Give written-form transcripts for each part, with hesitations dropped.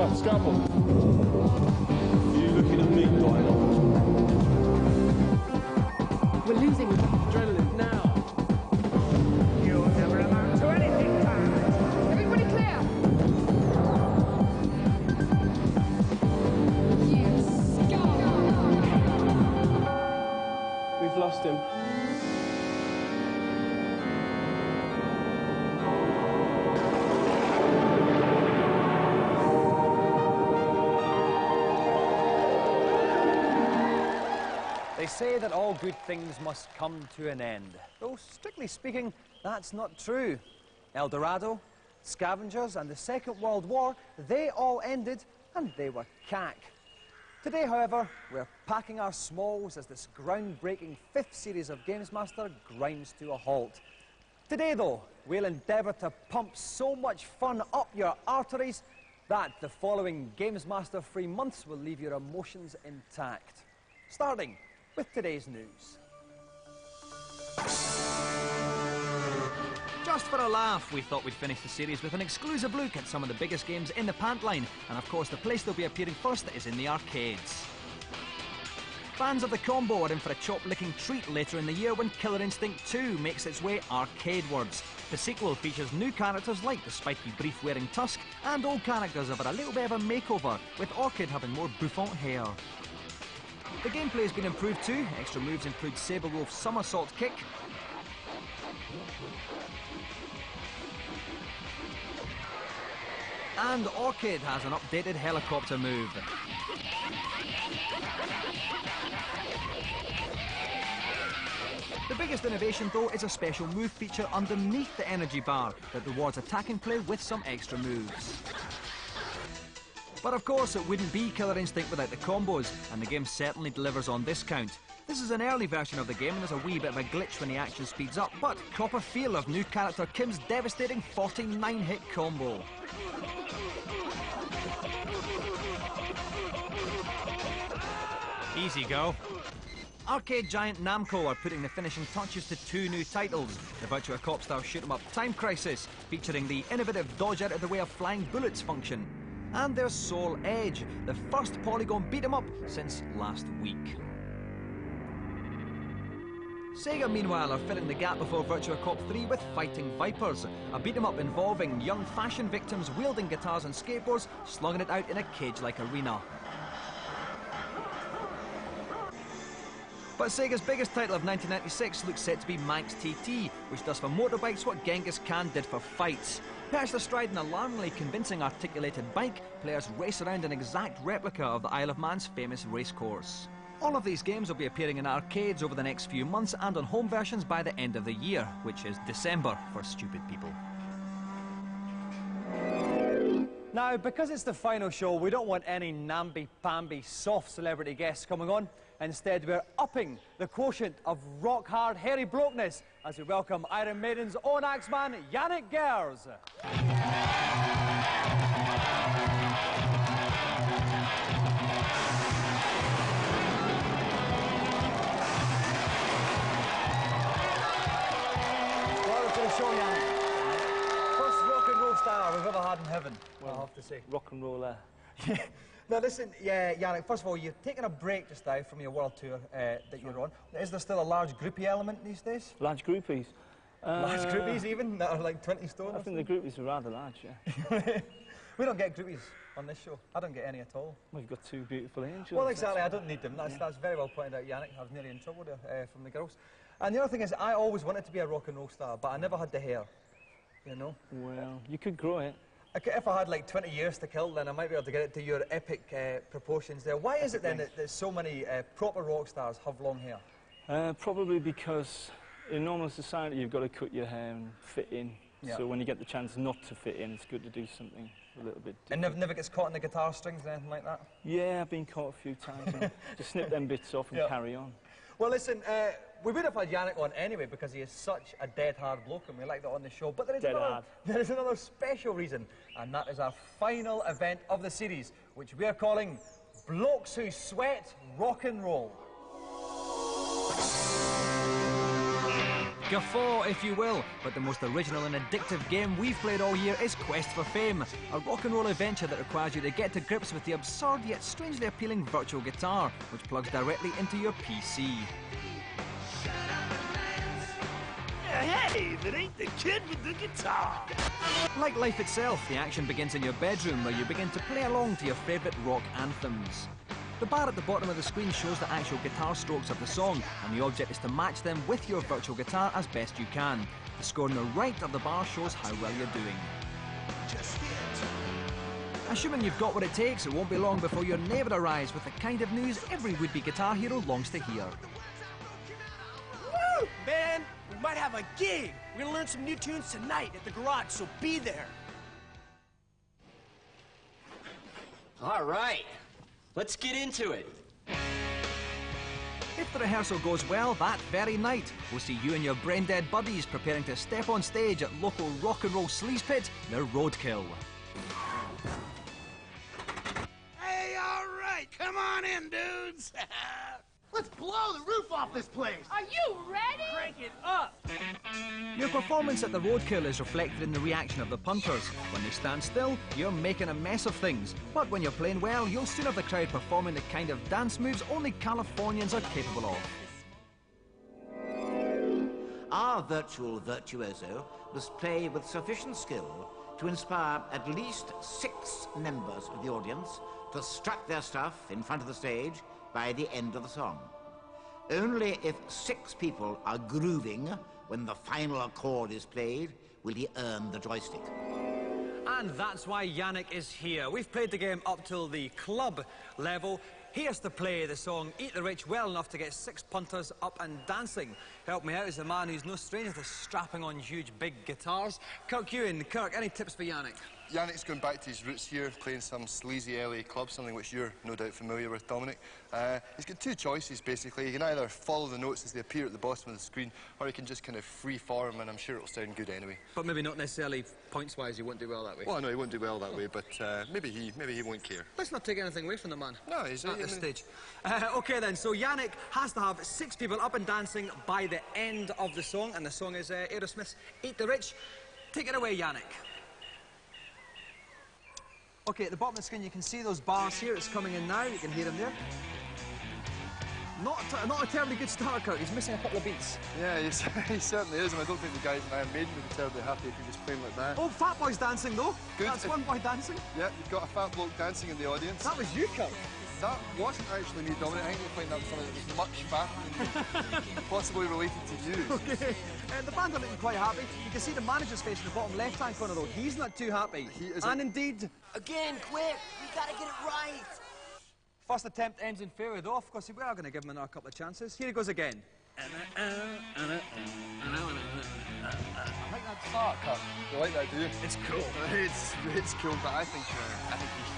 What, scalpel? You looking at me, Lionel? We're losing adrenaline now. You'll never amount to anything, pal. Everybody clear! You scum! We've lost him. They say that all good things must come to an end. Though, strictly speaking, that's not true. El Dorado, scavengers and the Second World War, they all ended and they were cack. Today, however, we're packing our smalls as this groundbreaking 5th series of Gamesmaster grinds to a halt. Today, though, we'll endeavour to pump so much fun up your arteries that the following Gamesmaster free months will leave your emotions intact. Starting with today's news. Just for a laugh, we thought we'd finish the series with an exclusive look at some of the biggest games in the pant line, and of course the place they'll be appearing first is in the arcades. Fans of the combo are in for a chop-licking treat later in the year when Killer Instinct 2 makes its way arcadewards. The sequel features new characters like the spiky brief-wearing Tusk, and old characters have had a little bit of a makeover, with Orchid having more bouffant hair. The gameplay has been improved too. Extra moves include Saberwolf's somersault kick, and Orchid has an updated helicopter move. The biggest innovation though is a special move feature underneath the energy bar that rewards attacking play with some extra moves. But of course it wouldn't be Killer Instinct without the combos, and the game certainly delivers on this count. This is an early version of the game and there's a wee bit of a glitch when the action speeds up, but cop a feel of new character Kim's devastating 49-hit combo. Easy go. Arcade giant Namco are putting the finishing touches to 2 new titles. The Virtua Cop style shoot-'em-up Time Crisis, featuring the innovative dodge out of the way of flying bullets function. And there's Soul Edge, the first polygon beat-'em-up since last week. Sega, meanwhile, are filling the gap before Virtua Cop 3 with Fighting Vipers, a beat-'em-up involving young fashion victims wielding guitars and skateboards, slugging it out in a cage-like arena. But Sega's biggest title of 1996 looks set to be Manx TT, which does for motorbikes what Genghis Khan did for fights. Perched astride an alarmingly convincing articulated bike, players race around an exact replica of the Isle of Man's famous racecourse. All of these games will be appearing in arcades over the next few months and on home versions by the end of the year, which is December for stupid people. Now, because it's the final show, we don't want any namby-pamby soft celebrity guests coming on. Instead, we're upping the quotient of rock-hard, hairy blokeness as we welcome Iron Maiden's own axeman, Janick Gers. Welcome to the show, Janick. First rock and roll star we've ever had in heaven, well, I have to say. Rock and roller. Now listen, Janick, first of all, you've taken a break just now from your world tour that you're on. Is there still a large groupie element these days? Large groupies? Large groupies even, that are like 20 stone? I think the groupies are rather large, yeah. We don't get groupies on this show. I don't get any at all. Well, you've got 2 beautiful angels. Well, exactly, I don't need them. That's very well pointed out, Janick. I was nearly in trouble there from the girls. And the other thing is, I always wanted to be a rock and roll star, but I never had the hair, you know? Well, you could grow it. If I had like 20 years to kill, then I might be able to get it to your epic proportions there. Why is it then that so many proper rock stars have long hair? Probably because in normal society you've got to cut your hair and fit in. Yeah. So when you get the chance not to fit in, it's good to do something a little bit different. And never gets caught in the guitar strings or anything like that? Yeah, I've been caught a few times. Just snip them bits off and carry on. Well, listen, we would have had Janick on anyway because he is such a dead-hard bloke and we like that on the show. But there is another special reason, and that is our final event of the series, which we are calling Blokes Who Sweat Rock and Roll. Guffaw, if you will, but the most original and addictive game we've played all year is Quest for Fame, a rock and roll adventure that requires you to get to grips with the absurd yet strangely appealing virtual guitar, which plugs directly into your PC. Hey, that ain't the kid with the guitar. Like life itself, the action begins in your bedroom, where you begin to play along to your favourite rock anthems. The bar at the bottom of the screen shows the actual guitar strokes of the song, and the object is to match them with your virtual guitar as best you can. The score on the right of the bar shows how well you're doing. Assuming you've got what it takes, it won't be long before your neighbour arrives with the kind of news every would-be guitar hero longs to hear. Woo! Man, we might have a gig. We're gonna learn some new tunes tonight at the garage, so be there. All right, let's get into it. If the rehearsal goes well, that very night, we'll see you and your brain-dead buddies preparing to step on stage at local rock and roll sleaze pit, the Roadkill. Hey, all right, come on in, dudes. Let's blow the roof off this place. Are you ready? Crank it up. Your performance at the Roadkill is reflected in the reaction of the punters. When they stand still, you're making a mess of things. But when you're playing well, you'll soon have the crowd performing the kind of dance moves only Californians are capable of. Our virtual virtuoso must play with sufficient skill to inspire at least 6 members of the audience to strut their stuff in front of the stage by the end of the song. Only if 6 people are grooving when the final chord is played will he earn the joystick. And that's why Janick is here. We've played the game up till the club level. He has to play the song Eat the Rich well enough to get 6 punters up and dancing. Help me out as a man who's no stranger to strapping on huge big guitars. Kirk Ewan, Kirk, any tips for Janick? Yannick's going back to his roots here, playing some sleazy LA club, something which you're no doubt familiar with, Dominic. He's got 2 choices, basically. He can either follow the notes as they appear at the bottom of the screen, or he can just kind of free-form, and I'm sure it'll sound good anyway. But maybe not necessarily points-wise, he won't do well that way. Well, no, he won't do well that way, but maybe he won't care. Let's not take anything away from the man. No, he's at this stage. OK then, so Janick has to have 6 people up and dancing by the end of the song, and the song is Aerosmith's Eat the Rich. Take it away, Janick. OK, at the bottom of the screen you can see those bars here. It's coming in now, you can hear them there. Not a terribly good start, Kirk. He's missing a couple of beats. Yeah, he certainly is, and I don't think the guys in Iron Maiden would be terribly happy if he was playing like that. Oh, Fat Boy's dancing, though. Good. That's one boy dancing. Yeah, you've got a fat bloke dancing in the audience. That was you, Kirk. That wasn't actually me, Dominic. I think you'll find that was something that was much fatter than you, possibly related to you. OK, the band are looking quite happy. You can see the manager's face in the bottom left-hand corner, though. He's not too happy. He is. And indeed... Again, quick, we gotta get it right. First attempt ends in failure, though. Of course, we are going to give him another couple of chances. Here he goes again. I like that start, Kirk. You like that, do you? It's cool. It's cool, but I think you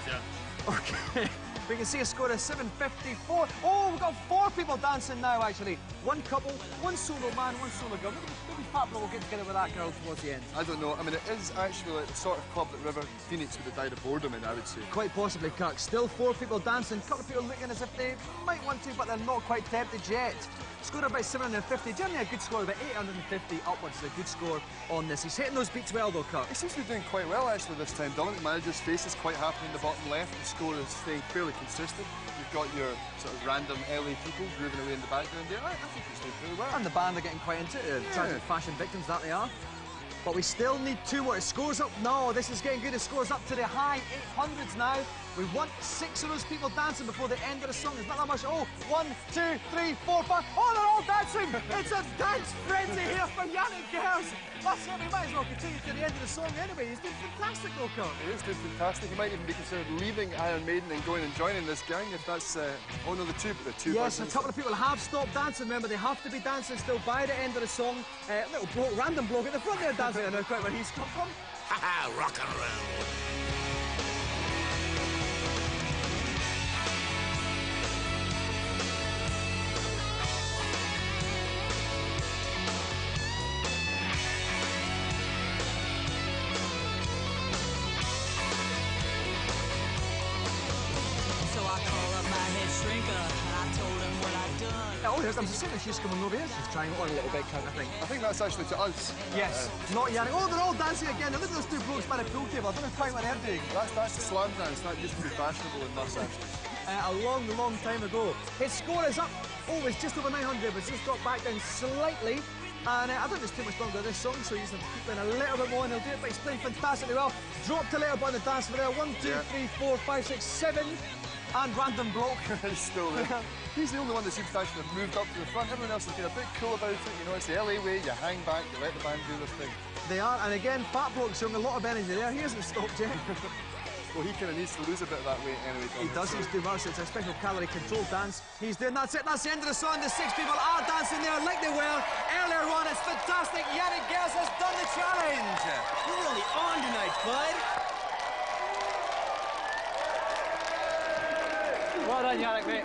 should. OK. We can see a score of 754. Oh, we've got 4 people dancing now, actually. 1 couple, 1 solo man, 1 solo girl. Maybe Fat Bro will get together with that girl towards the end. I don't know. I mean, it is actually like the sort of club that River Phoenix would have died of boredom in, I would say. Quite possibly, Kirk. Still 4 people dancing. A couple of people looking as if they might want to, but they're not quite tempted yet. Score about 750. Generally a good score, about 850 upwards is a good score on this. He's hitting those beats well, though, Kirk. He seems to be doing quite well, actually, this time. Dominic, the manager's face is quite happy in the bottom left. The score is staying fairly consistent. You've got your sort of random LA people grooving away in the background there. I think he's doing pretty well. And the band are getting quite into it. Tragic fashion victims that they are. But we still need 2 more. It scores up. No, this is getting good. It scores up to the high 800s now. We want 6 of those people dancing before the end of the song. There's not that much. Oh, 1, 2, 3, 4, 5. Oh, they're all dancing. It's a dance frenzy here for Janick Gers. That's it. We might as well continue to the end of the song anyway. He's doing fantastic, though, Kirk. He is doing fantastic. He might even be considered leaving Iron Maiden and going and joining this gang if that's... oh, no, the two Yes, persons. a couple of people have stopped dancing. Remember, they have to be dancing still by the end of the song. Little bloke, random bloke at the front there dancing. I don't know quite where he's come from. Ha-ha, rock and roll. So I called up my head shrinker and I told him what I'd done. Oh, here comes the second. She's coming over here. She's trying on a little bit, I think. I think that's actually to us. Yes, not Janick. Oh, they're all dancing again. Now look at those two blokes by the pool table. I don't know quite what they're doing. That's the slam dance. That used to be fashionable in Mercer. A long, long time ago. His score is up. Oh, it's just over 900, but it's just dropped back down slightly. And I don't think there's too much longer of this song, so he's going to keep playing a little bit more and he'll do it, but he's playing fantastically well. Dropped a little bit on the dance floor there. 1, 2, 3, 4, 5, 6, 7. And random bloke. He's still there. He's the only one that seems to actually have moved up to the front. Everyone else has been a bit cool about it. You know, it's the LA way. You hang back, you let the band do their thing. They are, and again, Fat Bloke's showing a lot of energy there. He hasn't stopped yet. Well, he kind of needs to lose a bit of that weight anyway. He does, he's doing well, so it's a special calorie control dance. He's doing, that's it, that's the end of the song. The 6 people are dancing there like they were earlier on. It's fantastic. Janick Gers has done the challenge. You're really on tonight, bud. Well done, Janick, mate.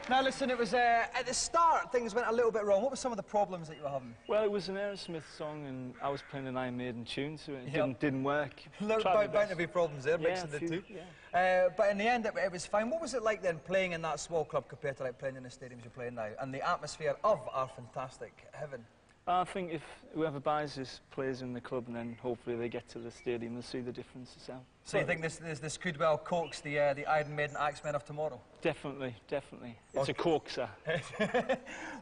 Now listen, it was at the start things went a little bit wrong. What were some of the problems that you were having? Well, it was an Aerosmith song, and I was playing an Iron Maiden tune, so it didn't work. Bound to be problems there, mixing the two. Yeah. But in the end, it was fine. What was it like then, playing in that small club compared to like playing in the stadiums you're playing now, and the atmosphere of our fantastic heaven? I think if whoever buys this plays in the club, and then hopefully they get to the stadium, they'll see the difference as well. So you think this could well coax the Iron Maiden Axemen of tomorrow? Definitely, definitely. It's a coaxer.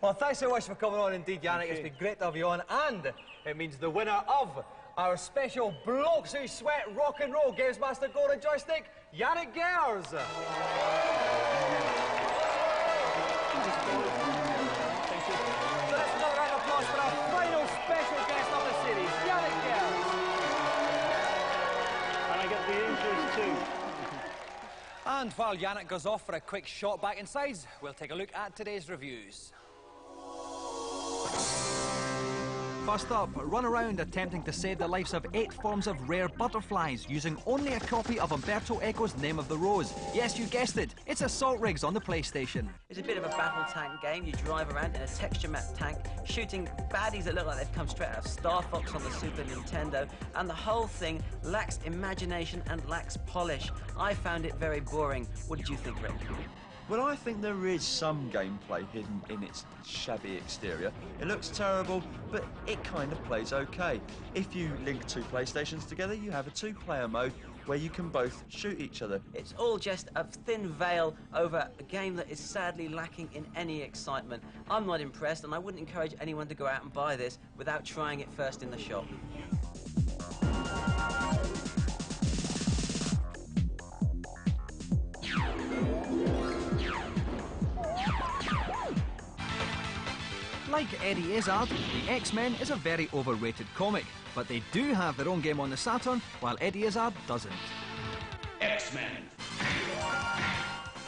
Well, thanks so much for coming on indeed, Janick. It's been great to have you on, and it means the winner of our special Blokes Who Sweat Rock and Roll Gamesmaster Golden Joystick, Janick Gers. So let's another round of applause for our final special guest of the series, Janick Gers. And I get the angels too. And while Janick goes off for a quick shot back inside, we'll take a look at today's reviews. First up, run around attempting to save the lives of 8 forms of rare butterflies using only a copy of Umberto Eco's Name of the Rose. Yes, you guessed it, it's Assault Rigs on the PlayStation. It's a bit of a battle tank game. You drive around in a texture map tank, shooting baddies that look like they've come straight out of Star Fox on the Super Nintendo, and the whole thing lacks imagination and lacks polish. I found it very boring. What did you think, Rick? Well, I think there is some gameplay hidden in its shabby exterior. It looks terrible, but it kind of plays okay. If you link 2 PlayStations together, you have a 2-player mode where you can both shoot each other. It's all just a thin veil over a game that is sadly lacking in any excitement. I'm not impressed, and I wouldn't encourage anyone to go out and buy this without trying it first in the shop. Like Eddie Izzard, the X-Men is a very overrated comic, but they do have their own game on the Saturn, while Eddie Izzard doesn't. X-Men.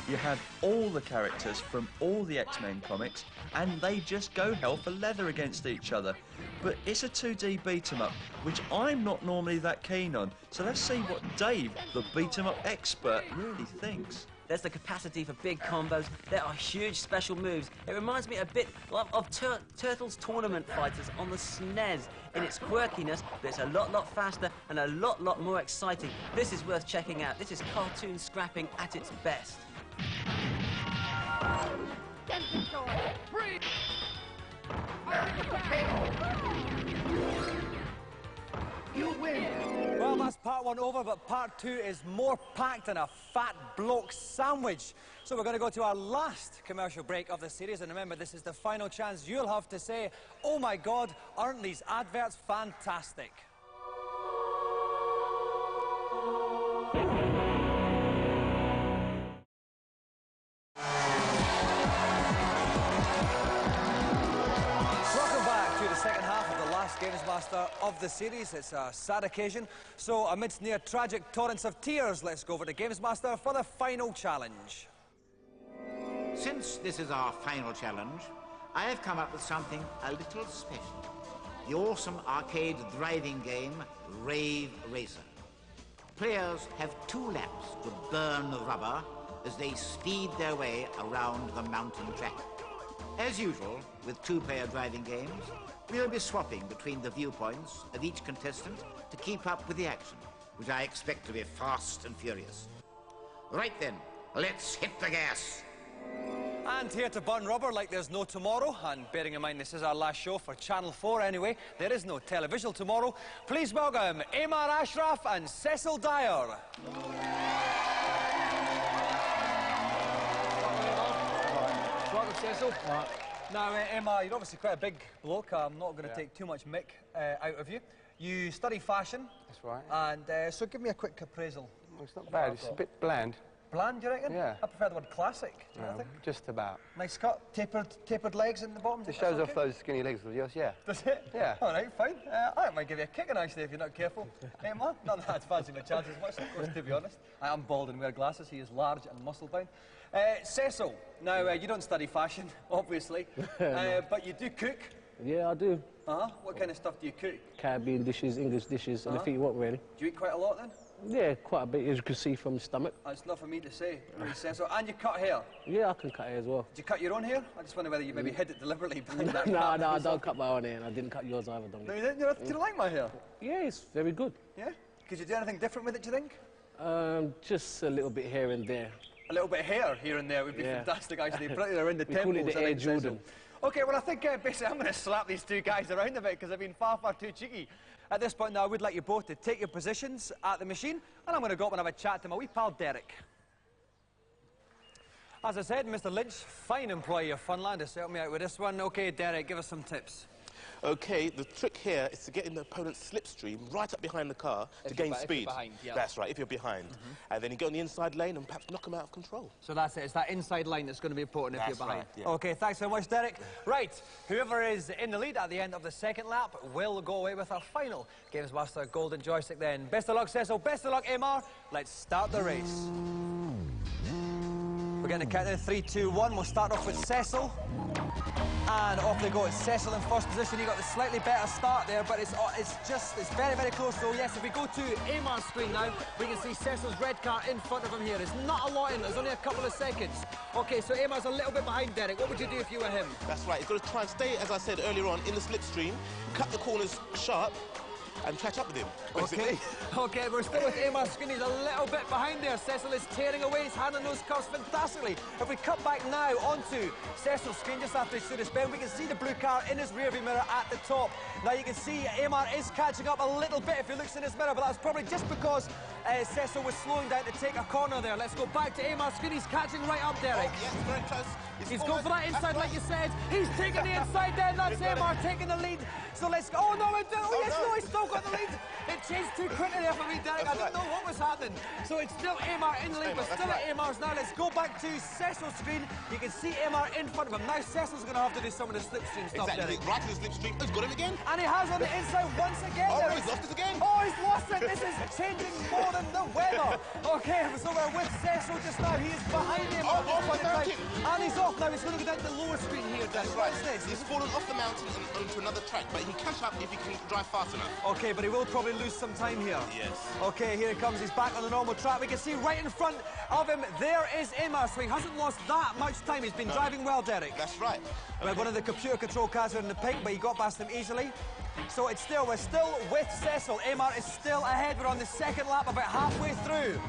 You have all the characters from all the X-Men comics, and they just go hell for leather against each other. But it's a 2D beat-em-up, which I'm not normally that keen on. So let's see what Dave, the beat-em-up expert, really thinks. There's the capacity for big combos. There are huge special moves. It reminds me a bit of Turtles Tournament Fighters on the SNES in its quirkiness, but it's a lot faster and a lot more exciting. This is worth checking out. This is cartoon scrapping at its best. You win! Well, that's part 1 over, but part 2 is more packed than a fat bloke sandwich. So we're going to go to our last commercial break of the series, and remember, this is the final chance you'll have to say, oh my God, aren't these adverts fantastic? Gamesmaster of the series. It's a sad occasion, so amidst near tragic torrents of tears, let's go over to Gamesmaster for the final challenge. Since this is our final challenge, I have come up with something a little special. The awesome arcade driving game, Rave Racer. Players have 2 laps to burn the rubber as they speed their way around the mountain track. As usual, with 2-player driving games, we'll be swapping between the viewpoints of each contestant to keep up with the action, which I expect to be fast and furious. Right then, let's hit the gas. And here to burn rubber like there's no tomorrow, and bearing in mind this is our last show for Channel 4 anyway, there is no televisual tomorrow. Please welcome Amar Ashraf and Cecil Dyer. Welcome, Cecil. Now, Emma, you're obviously quite a big bloke. I'm not going to take too much mick out of you. You study fashion. That's right. And so give me a quick appraisal. Well, it's not bad. It's a bit bland. Bland, do you reckon? Yeah. I prefer the word classic. I think. Just about. Nice cut, tapered legs in the bottom. It shows off those skinny legs of yours, yeah. Does it? Yeah. All right, fine. I might give you a kicking actually if you're not careful. Emma, not that I'd fancy my chances much, of course, to be honest. I am bald and wear glasses. He is large and muscle-bound. Cecil, now you don't study fashion, obviously, but you do cook. Yeah, I do. What kind of stuff do you cook? Caribbean dishes, English dishes, anything you want, really. Do you eat quite a lot then? Yeah, quite a bit, as you can see from the stomach. That's not for me to say, really, Cecil. And you cut hair? Yeah, I can cut hair as well. Do you cut your own hair? I just wonder whether you maybe hid it deliberately behind that. No, I don't cut my own hair, and I didn't cut yours either, don't No, you didn't? Do you like my hair? Yeah, it's very good. Yeah? Could you do anything different with it, do you think? Just a little bit here and there. A little bit of hair here and there would be fantastic, actually. Particularly around the we temples. call it the Air Jordan. OK, well, I think basically I'm going to slap these two guys around a bit because they've been far, far too cheeky. At this point now, I would like you both to take your positions at the machine, and I'm going to go up and have a chat to my wee pal Derek. As I said, Mr. Lynch, fine employee of Funland, has helped me out with this one. OK, Derek, give us some tips. Okay, the trick here is to get in the opponent's slipstream right up behind the car to gain speed. If you're behind, yeah. That's right, if you're behind. And then you go on the inside lane and perhaps knock them out of control. So that's it, it's that inside line that's going to be important if you're behind. Right, yeah. OK, thanks very much, Derek. Right, whoever is in the lead at the end of the second lap will go away with our final Gamesmaster golden joystick then. Best of luck, Cecil. Best of luck, Amar. Let's start the race. We're getting a countdown, 3, 2, 1. We'll start off with Cecil. And off they go. It's Cecil in first position. He got the slightly better start there, but it's very, very close. So yes, if we go to Amar's screen now, we can see Cecil's red car in front of him here. There's not a lot in. There's only a couple of seconds. OK, so Amar's a little bit behind Derek. What would you do if you were him? That's right. He's got to try and stay, as I said earlier on, in the slipstream, cut the corners sharp, and catch up with him, basically. OK, we're still with Amar's screen. He's a little bit behind there. Cecil is tearing away. He's handling those curves fantastically. If we cut back now onto Cecil's screen just after he stood his bend, we can see the blue car in his rearview mirror at the top. Now you can see Amar is catching up a little bit if he looks in his mirror, but that's probably just because Cecil was slowing down to take a corner there. Let's go back to Amar's screen. He's catching right up, Derek. Oh, yes, very close. He's going for that inside, like you said. He's taking the inside then. That's Amar taking the lead. So let's go. Oh, no, he's still got the lead. It changed too quickly there for me, Derek. I didn't know what was happening. So it's still Amar in the lead. We're still at Amar's now. Let's go back to Cecil's screen. You can see Amar in front of him. Now Cecil's going to have to do some of the slipstream stuff, Exactly. Derek. Right to the slipstream. Oh, he's got him again. And he has on the inside once again. Oh, he's lost it again. Oh, he's lost it. This is changing more than the weather. OK, so we're with Cecil just now. He is behind him. Oh, off the mountain. And he's off now. He's going to go down to the lower screen here, Derek. Right. What's this? He's fallen off the mountain and onto another track, but he can catch up if he can drive fast enough. OK, but he will probably lose some time here. Yes. OK, here he comes. He's back on the normal track. We can see right in front of him, there is Amar. So he hasn't lost that much time. He's been driving well, Derek. That's right. Well, one of the computer control cars are in the pink, but he got past him easily. So we're still with Cecil. Amar is still ahead. We're on the second lap, about halfway through.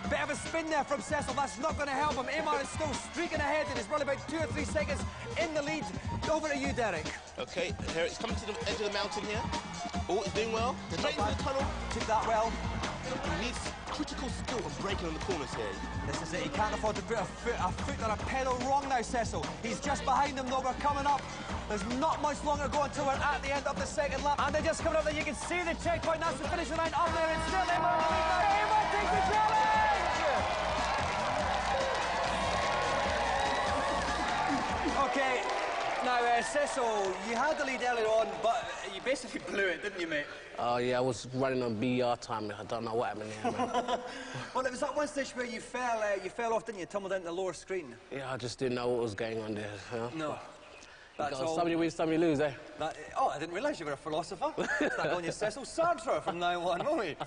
Bit of a spin there from Cecil. That's not going to help him. Amar is still streaking ahead, and he's probably about 2 or 3 seconds in the lead. Over to you, Derek. OK, here it's coming to the edge of the mountain here. Oh, he's doing well. Straight into the tunnel. Took that well. He needs critical skill of braking on the corners here. This is it. He can't afford to put a foot on a pedal wrong now, Cecil. He's just behind him, though. We're coming up. There's not much longer to go until we're at the end of the second lap. And they're just coming up there. You can see the checkpoint. That's the finishing line up there. It's still Amar. Amar takes the challenge! OK. Now, Cecil, you had the lead earlier on, but you basically blew it, didn't you, mate? Oh, yeah, I was running on BR time. I don't know what happened there, man. Well, it was that one stage where you fell off, didn't you? Tumbled down the lower screen. Yeah, I just didn't know what was going on there. You know? No. That's all. Some you win, some you lose, eh? I didn't realise you were a philosopher. Start calling you Cecil Sartre from now on, won't we?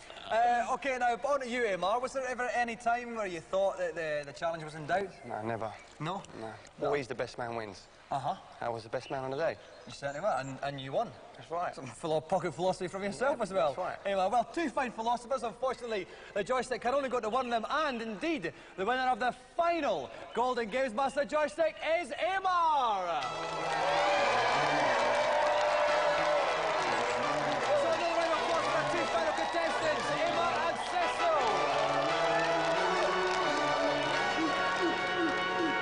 OK, now, on to you, Amar. Was there ever any time where you thought that the challenge was in doubt? No, never. No? No. Always the best man wins. Uh-huh. I was the best man on the day. You certainly were, and you won. That's right. Some pocket philosophy from yourself as well. That's right. Anyway, well, two fine philosophers. Unfortunately, the joystick can only go to one of them, and indeed, the winner of the final Golden Gamesmaster joystick is Amar! So another round of applause for our two final contestants, Amar and Cecil!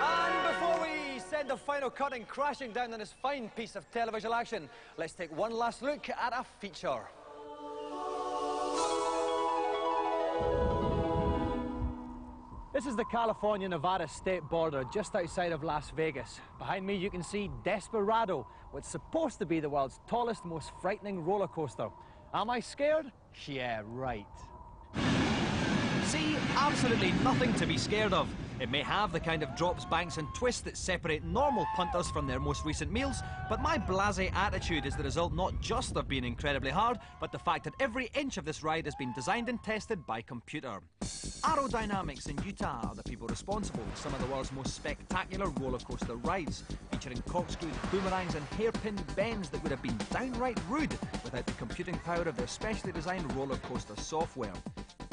And before we send the final curtain crashing down on this fine piece of television action, let's take one last look at a feature. This is the California-Nevada state border just outside of Las Vegas. Behind me you can see Desperado, what's supposed to be the world's tallest, most frightening roller coaster. Am I scared? Yeah, right. See, absolutely nothing to be scared of. It may have the kind of drops, banks and twists that separate normal punters from their most recent meals, but my blasé attitude is the result not just of being incredibly hard, but the fact that every inch of this ride has been designed and tested by computer. Aerodynamics in Utah are the people responsible for some of the world's most spectacular roller coaster rides, featuring corkscrews, boomerangs and hairpin bends that would have been downright rude without the computing power of their specially designed roller coaster software.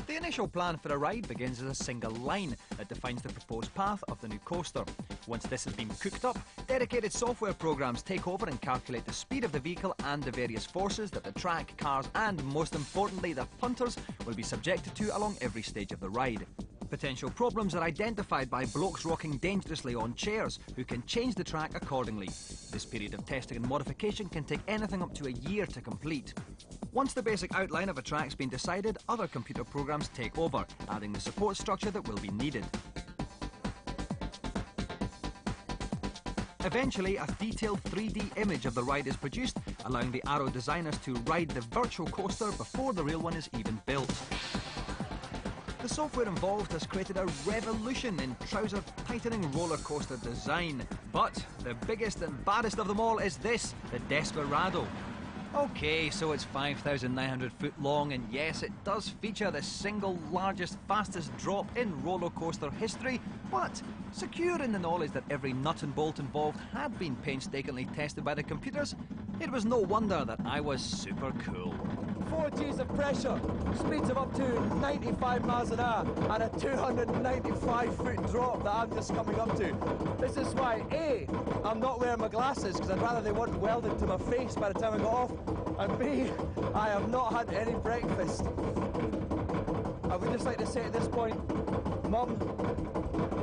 The initial plan for a ride begins as a single line that defines the proposed path of the new coaster. Once this has been cooked up, dedicated software programs take over and calculate the speed of the vehicle and the various forces that the track, cars and, most importantly, the punters will be subjected to along every stage of the ride. Potential problems are identified by blokes rocking dangerously on chairs, who can change the track accordingly. This period of testing and modification can take anything up to a year to complete. Once the basic outline of a track's been decided, other computer programs take over, adding the support structure that will be needed. Eventually, a detailed 3D image of the ride is produced, allowing the Aero designers to ride the virtual coaster before the real one is even built. The software involved has created a revolution in trouser-tightening roller coaster design. But the biggest and baddest of them all is this, the Desperado. Okay, so it's 5,900 foot long, and yes, it does feature the single largest, fastest drop in roller coaster history, but secure in the knowledge that every nut and bolt involved had been painstakingly tested by the computers, it was no wonder that I was super cool. 4 Gs of pressure, speeds of up to 95 miles an hour, and a 295-foot drop that I'm just coming up to. This is why, A, I'm not wearing my glasses, because I'd rather they weren't welded to my face by the time I got off, and B, I have not had any breakfast. I would just like to say at this point, Mum,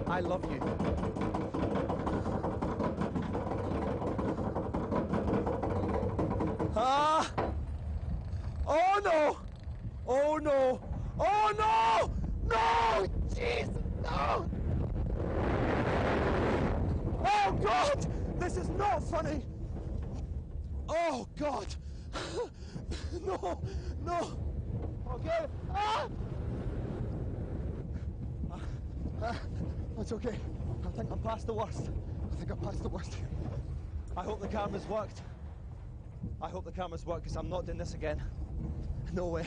I love you. Ah! Oh no! Oh no! Oh no! No! Jeez! No! Oh God! This is not funny! Oh God! No! No! Okay! Ah! It's okay. I think I'm past the worst. I hope the camera's worked. Because I'm not doing this again. No way.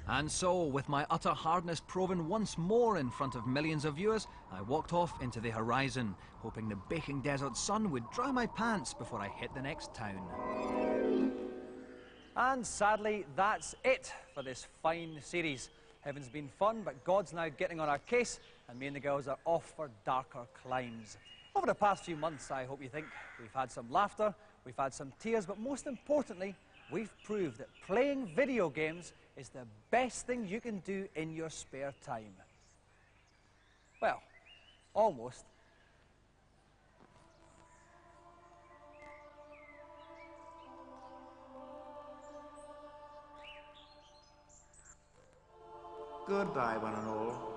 And so, with my utter hardness proven once more in front of millions of viewers, I walked off into the horizon, hoping the baking desert sun would dry my pants before I hit the next town. And sadly, that's it for this fine series. Heaven's been fun, but God's now getting on our case, and me and the girls are off for darker climes. Over the past few months, I hope you think, we've had some laughter, we've had some tears, but most importantly, we've proved that playing video games is the best thing you can do in your spare time. Well, almost. Goodbye, one and all.